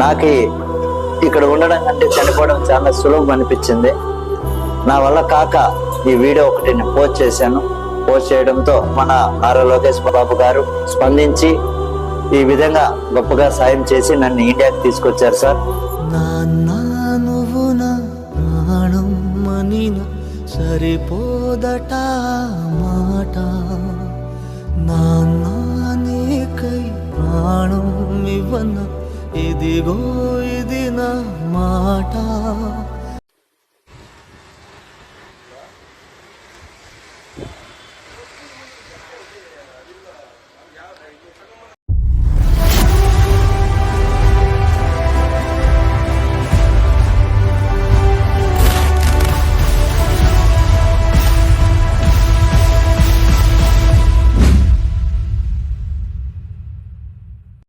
నాకు ఇక్కడ ఉండడం కంటే చనిపోవడం చాలా సులభం అనిపించింది. నా వల్ల కాక ఈ వీడియో ఒకటి నేను పోస్ట్ చేశాను. పోస్ట్ చేయడంతో మన నారా లోకేష్ బాబు గారు స్పందించి ఈ విధంగా గొప్పగా సాయం చేసి నన్ను ఇండియాకి తీసుకొచ్చారు సార్. నువ్వు నా ప్రాణం మనిన సరిపోదట మాట, నాన్నకై ప్రాణం ఇవ్వన ఇదిగో